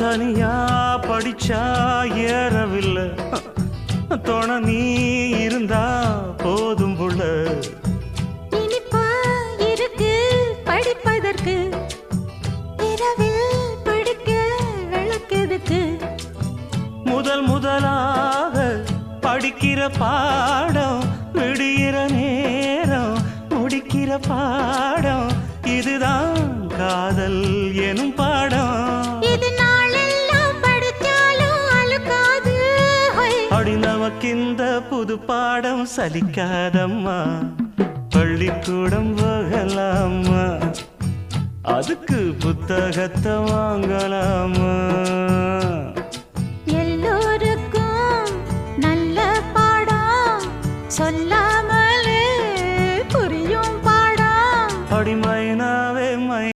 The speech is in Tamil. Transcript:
தனியா படிச்சா ஏறவில்லை, துணை நீ இருந்தா போதும் புள்ள. இனிப்பா இருக்கு படிப்பதற்கு, இரவில் படிக்க விளக்கெதுக்கு. முதலாக படிக்கிற பாடம், விடுகிற நேரம் முடிக்கிற பாடம், இதுதான் காதல் எனும் பாடம். இது நாளெல்லாம் படிச்சாலும் அழுக்காது. அடி நமக்கிந்த புது பாடம் சலிக்காதம்மா, பள்ளிக்கூடம் போகலாமா, அதுக்கு புத்தகத்தை வாங்கலாமா.